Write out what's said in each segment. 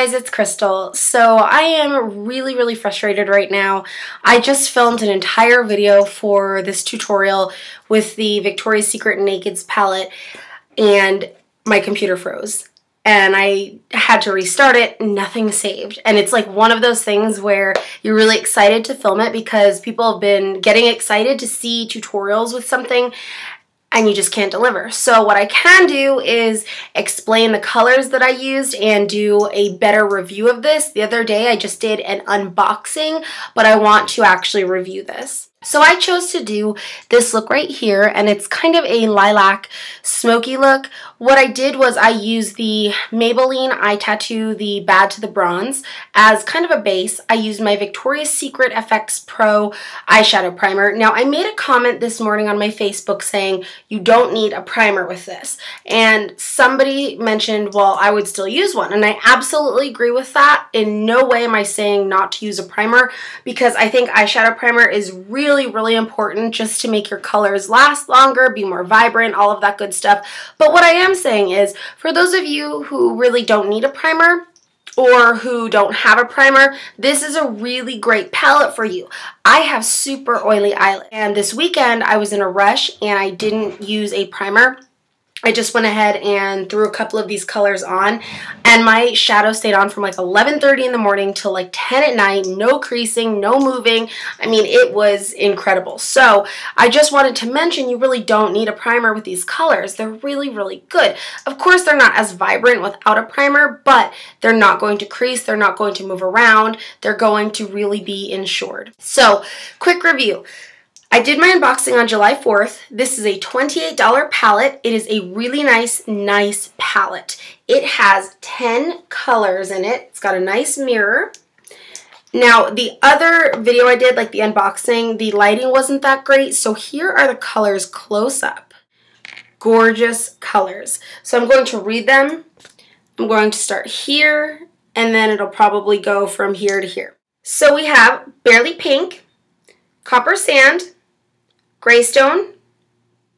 guys, it's Crystal. So I am really frustrated right now. I just filmed an entire video for this tutorial with the Victoria's Secret NAKEDS palette and my computer froze. And I had to restart it, nothing saved. And it's like one of those things where you're really excited to film it because people have been getting excited to see tutorials with something and you just can't deliver. So what I can do is explain the colors that I used and do a better review of this. The other day I just did an unboxing, but I want to actually review this. So I chose to do this look right here, and it's kind of a lilac smoky look. What I did was I used the Maybelline Eye Tattoo, the Bad to the Bronze, as kind of a base. I used my Victoria's Secret FX Pro eyeshadow primer. Now, I made a comment this morning on my Facebook saying you don't need a primer with this. And somebody mentioned, well, I would still use one. And I absolutely agree with that. In no way am I saying not to use a primer, because I think eyeshadow primer is really important just to make your colors last longer, be more vibrant, all of that good stuff. But what I am saying is, for those of you who really don't need a primer or who don't have a primer, this is a really great palette for you. I have super oily eyelids, and this weekend I was in a rush and I didn't use a primer. I just went ahead and threw a couple of these colors on, and my shadow stayed on from like 11:30 in the morning till like 10 at night, no creasing, no moving. I mean, it was incredible. So I just wanted to mention you really don't need a primer with these colors. They're really good. Of course, they're not as vibrant without a primer, but they're not going to crease, they're not going to move around, they're going to really be insured. So, quick review. I did my unboxing on July 4th. This is a $28 palette. It is a really nice palette. It has 10 colors in it. It's got a nice mirror. Now, the other video I did, like the unboxing, the lighting wasn't that great, so here are the colors close up. Gorgeous colors. So I'm going to read them. I'm going to start here, and then it'll probably go from here to here. So we have Barely Pink, Copper Sand, Greystone,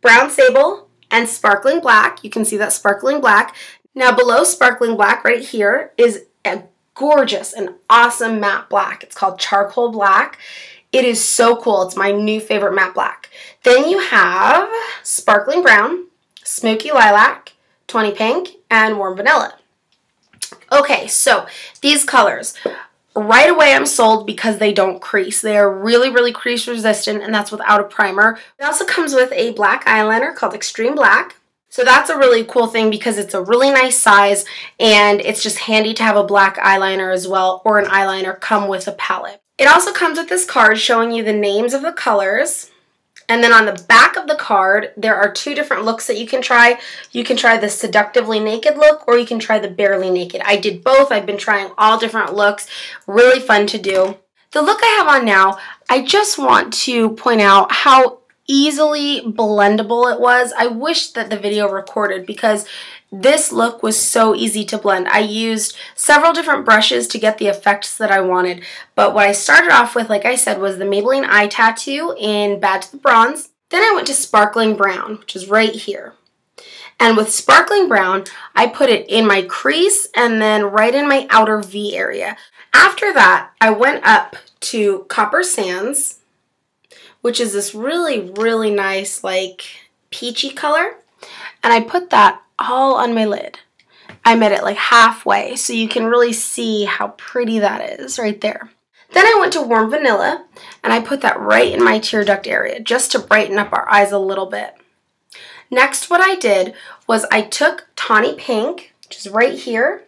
Brown Sable, and Sparkling Black. You can see that Sparkling Black. Now below Sparkling Black right here is a gorgeous and awesome matte black. It's called Charcoal Black. It is so cool. It's my new favorite matte black. Then you have Sparkling Brown, Smoky Lilac, Tawny Pink, and Warm Vanilla. Okay, so these colors. Right away I'm sold because they don't crease. They are really crease resistant, and that's without a primer. It also comes with a black eyeliner called Extreme Black. So that's a really cool thing because it's a really nice size, and it's just handy to have a black eyeliner as well, or an eyeliner come with a palette. It also comes with this card showing you the names of the colors. And then on the back of the card, there are two different looks that you can try. You can try the Seductively Naked look, or you can try the Barely Naked. I did both. I've been trying all different looks. Really fun to do. The look I have on now, I just want to point out how easily blendable it was. I wish that the video recorded because this look was so easy to blend. I used several different brushes to get the effects that I wanted, but what I started off with, like I said, was the Maybelline Eye Tattoo in Bad to the Bronze. Then I went to Sparkling Brown, which is right here. And with Sparkling Brown, I put it in my crease and then right in my outer V area. After that, I went up to Copper Sands, which is this really nice, like, peachy color, and I put that all on my lid. I met it like halfway, so you can really see how pretty that is right there. Then I went to Warm Vanilla, and I put that right in my tear duct area, just to brighten up our eyes a little bit. Next, what I did was I took Tawny Pink, which is right here,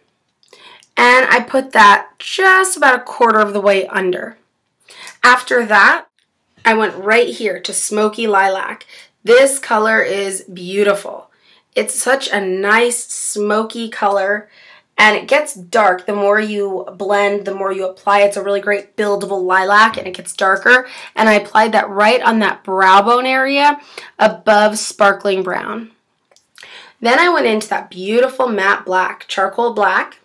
and I put that just about a quarter of the way under. After that, I went right here to Smoky Lilac. This color is beautiful. It's such a nice smoky color, and it gets dark the more you blend, the more you apply. It's a really great buildable lilac, and it gets darker. And I applied that right on that brow bone area above Sparkling Brown. Then I went into that beautiful matte black, Charcoal Black,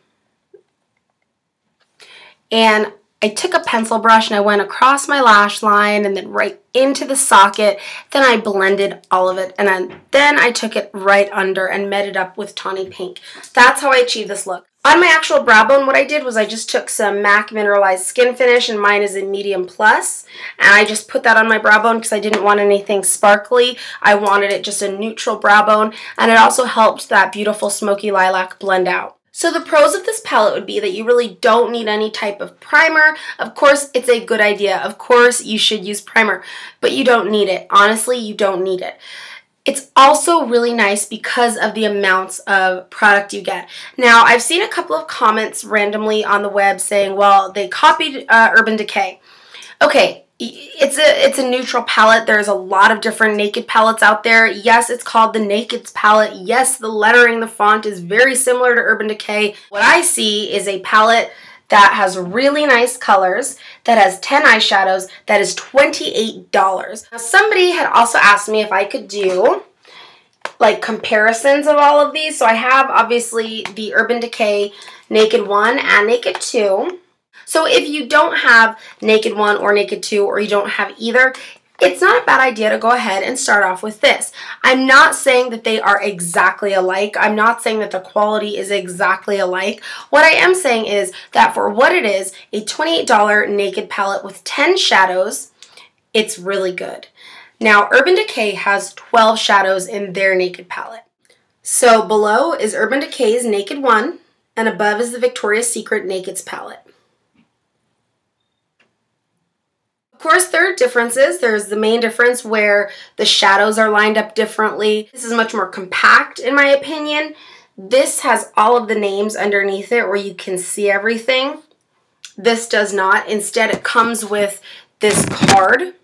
and I took a pencil brush and I went across my lash line and then right into the socket. Then I blended all of it, and then I took it right under and met it up with Tawny Pink. That's how I achieved this look. On my actual brow bone, what I did was I just took some MAC Mineralized Skin Finish, and mine is in medium plus, and I just put that on my brow bone because I didn't want anything sparkly. I wanted it just a neutral brow bone, and it also helped that beautiful smoky lilac blend out. So the pros of this palette would be that you really don't need any type of primer. Of course, it's a good idea. Of course, you should use primer, but you don't need it. Honestly, you don't need it. It's also really nice because of the amounts of product you get. Now, I've seen a couple of comments randomly on the web saying, well, they copied Urban Decay. Okay, it's a neutral palette. There's a lot of different Naked palettes out there. Yes, it's called the NAKEDS palette. Yes, the lettering, the font is very similar to Urban Decay. What I see is a palette that has really nice colors, that has 10 eyeshadows, that is $28. Now, somebody had also asked me if I could do like comparisons of all of these. So I have obviously the Urban Decay Naked 1 and Naked 2. So if you don't have Naked 1 or Naked 2, or you don't have either, it's not a bad idea to go ahead and start off with this. I'm not saying that they are exactly alike. I'm not saying that the quality is exactly alike. What I am saying is that for what it is, a $28 Naked palette with 10 shadows, it's really good. Now, Urban Decay has 12 shadows in their Naked palette. So below is Urban Decay's Naked 1, and above is the Victoria's Secret NAKEDS palette. Of course, there are differences. There's the main difference where the shadows are lined up differently. This is much more compact, in my opinion. This has all of the names underneath it where you can see everything. This does not. Instead, it comes with this card.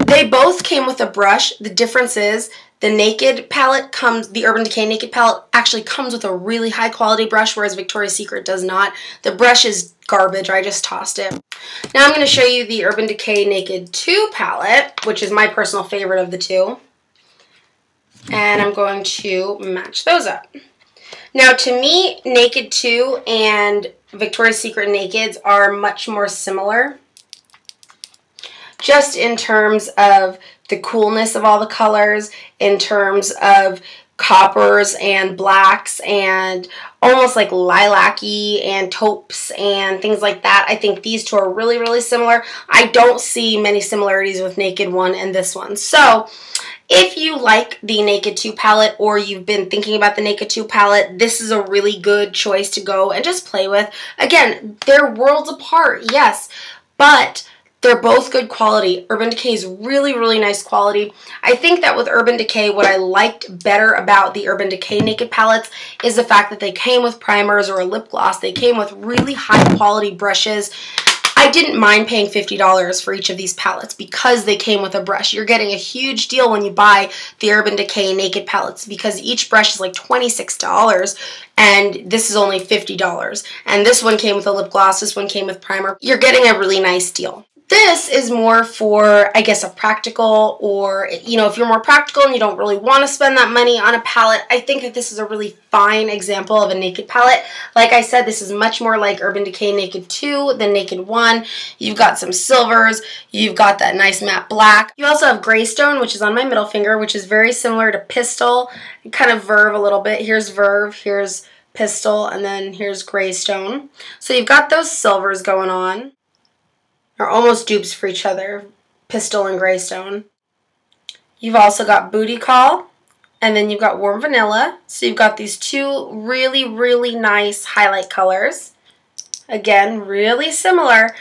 They both came with a brush. The difference is the Naked palette the Urban Decay Naked palette actually comes with a really high quality brush, whereas Victoria's Secret does not. The brush is garbage. I just tossed it. Now I'm going to show you the Urban Decay Naked 2 palette, which is my personal favorite of the two. And I'm going to match those up. Now, to me, Naked 2 and Victoria's Secret Nakeds are much more similar, just in terms of the coolness of all the colors, in terms of coppers and blacks and almost like lilac-y and taupes and things like that. I think these two are really, really similar. I don't see many similarities with Naked 1 and this one. So if you like the Naked 2 palette, or you've been thinking about the Naked 2 palette, this is a really good choice to go and just play with. Again, they're worlds apart, yes, but they're both good quality. Urban Decay is really, really nice quality. I think that with Urban Decay, what I liked better about the Urban Decay Naked palettes is the fact that they came with primers or a lip gloss. They came with really high quality brushes. I didn't mind paying $50 for each of these palettes because they came with a brush. You're getting a huge deal when you buy the Urban Decay Naked palettes because each brush is like $26 and this is only $50. And this one came with a lip gloss, this one came with primer. You're getting a really nice deal. This is more for, I guess, a practical, or, you know, if you're more practical and you don't really want to spend that money on a palette, I think that this is a really fine example of a Naked palette. Like I said, this is much more like Urban Decay Naked 2 than Naked 1. You've got some silvers, you've got that nice matte black. You also have Greystone, which is on my middle finger, which is very similar to Pistol, and kind of Verve a little bit. Here's Verve, here's Pistol, and then here's Greystone. So you've got those silvers going on. Are almost dupes for each other, Pistol and Greystone. You've also got Booty Call, and then you've got Warm Vanilla. So you've got these two really, really nice highlight colors. Again, really similar.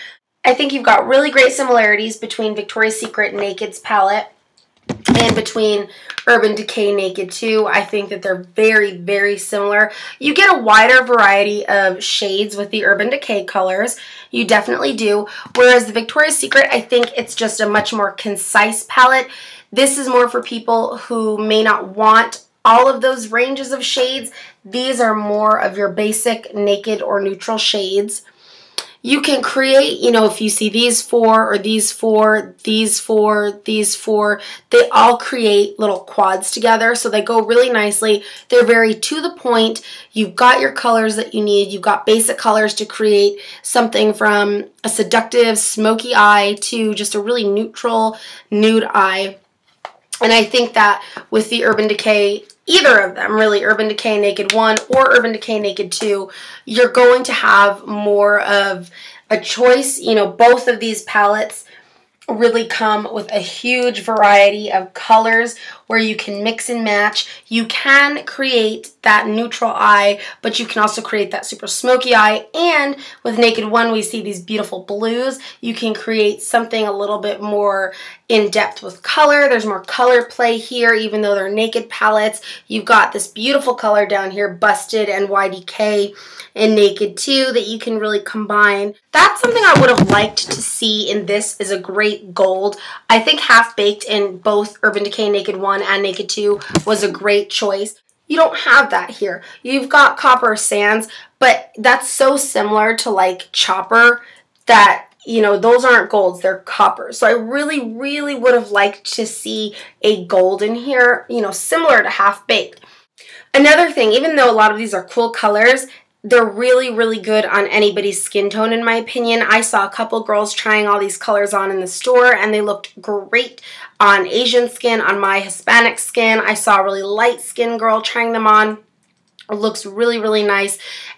I think you've got really great similarities between Victoria's Secret Naked's palette and between Urban Decay Naked 2. I think that they're very, very similar. You get a wider variety of shades with the Urban Decay colors. You definitely do. Whereas the Victoria's Secret, I think it's just a much more concise palette. This is more for people who may not want all of those ranges of shades. These are more of your basic naked or neutral shades. You can create, you know, if you see these four or these four, these four, these four, they all create little quads together, so they go really nicely. They're very to the point. You've got your colors that you need. You've got basic colors to create something from a seductive smoky eye to just a really neutral nude eye. And I think that with the Urban Decay either of them, really, Urban Decay Naked 1 or Urban Decay Naked 2, you're going to have more of a choice. You know, both of these palettes really come with a huge variety of colors where you can mix and match. You can create that neutral eye, but you can also create that super smoky eye. And with Naked 1, we see these beautiful blues. You can create something a little bit more in depth with color. There's more color play here, even though they're naked palettes. You've got this beautiful color down here, Busted and YDK in Naked 2, that you can really combine. That's something I would have liked to see in this, is a great gold. I think Half Baked in both Urban Decay Naked 1 and Naked 2 was a great choice. You don't have that here. You've got Copper Sands, but that's so similar to like Chopper that, you know, those aren't golds, they're coppers. So I really, really would have liked to see a gold in here, you know, similar to Half Baked. Another thing, even though a lot of these are cool colors, they're really, really good on anybody's skin tone, in my opinion. I saw a couple girls trying all these colors on in the store, and they looked great on Asian skin, on my Hispanic skin. I saw a really light skin girl trying them on. It looks really, really nice.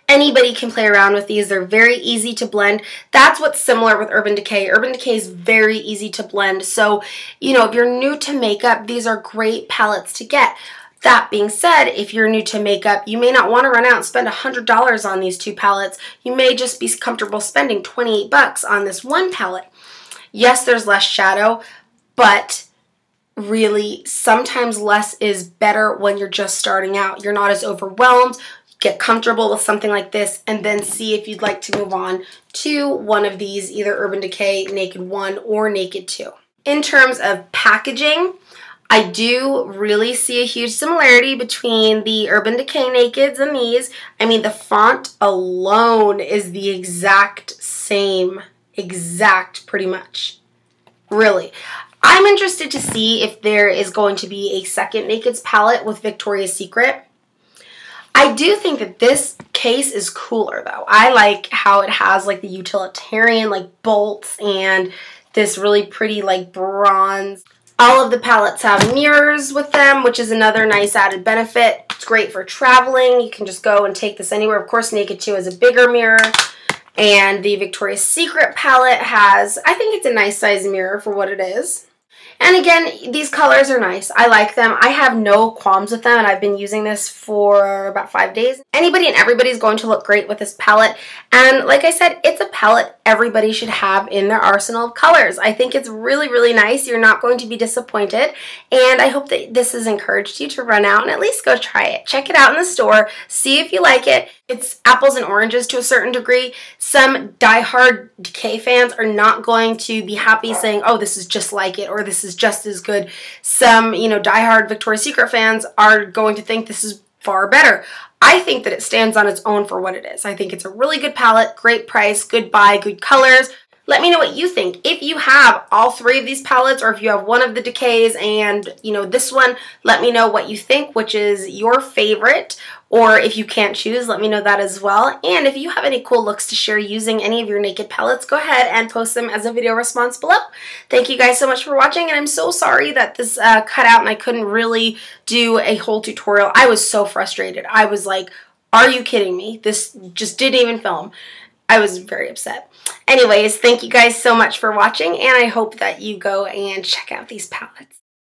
Anybody can play around with these. They're very easy to blend. That's what's similar with Urban Decay. Urban Decay is very easy to blend. So, you know, if you're new to makeup, these are great palettes to get. That being said, if you're new to makeup, you may not want to run out and spend $100 on these two palettes. You may just be comfortable spending 28 bucks on this one palette. Yes, there's less shadow, but really, sometimes less is better when you're just starting out. You're not as overwhelmed. Get comfortable with something like this, and then see if you'd like to move on to one of these, either Urban Decay Naked 1 or Naked 2. In terms of packaging, I do really see a huge similarity between the Urban Decay Nakeds and these. I mean, the font alone is the exact same, pretty much. Really. I'm interested to see if there is going to be a second Nakeds palette with Victoria's Secret. I do think that this case is cooler, though. I like how it has like the utilitarian like bolts and this really pretty like bronze. All of the palettes have mirrors with them, which is another nice added benefit. It's great for traveling. You can just go and take this anywhere. Of course, Naked 2 has a bigger mirror. And the Victoria's Secret palette has, I think it's a nice size mirror for what it is. And again, these colors are nice. I like them. I have no qualms with them, and I've been using this for about 5 days. Anybody and everybody is going to look great with this palette. And like I said, it's a palette everybody should have in their arsenal of colors. I think it's really, really nice. You're not going to be disappointed. And I hope that this has encouraged you to run out and at least go try it. Check it out in the store. See if you like it. It's apples and oranges to a certain degree. Some diehard Decay fans are not going to be happy saying, oh, this is just like it, or this is just as good. Some, you know, diehard Victoria's Secret fans are going to think this is far better. I think that it stands on its own for what it is. I think it's a really good palette, great price, good buy, good colors. Let me know what you think. If you have all three of these palettes, or if you have one of the Decays and, you know, this one, let me know what you think, which is your favorite. Or if you can't choose, let me know that as well. And if you have any cool looks to share using any of your Naked palettes, go ahead and post them as a video response below. Thank you guys so much for watching, and I'm so sorry that this cut out and I couldn't really do a whole tutorial. I was so frustrated. I was like, are you kidding me? This just didn't even film. I was very upset. Anyways, thank you guys so much for watching, and I hope that you go and check out these palettes.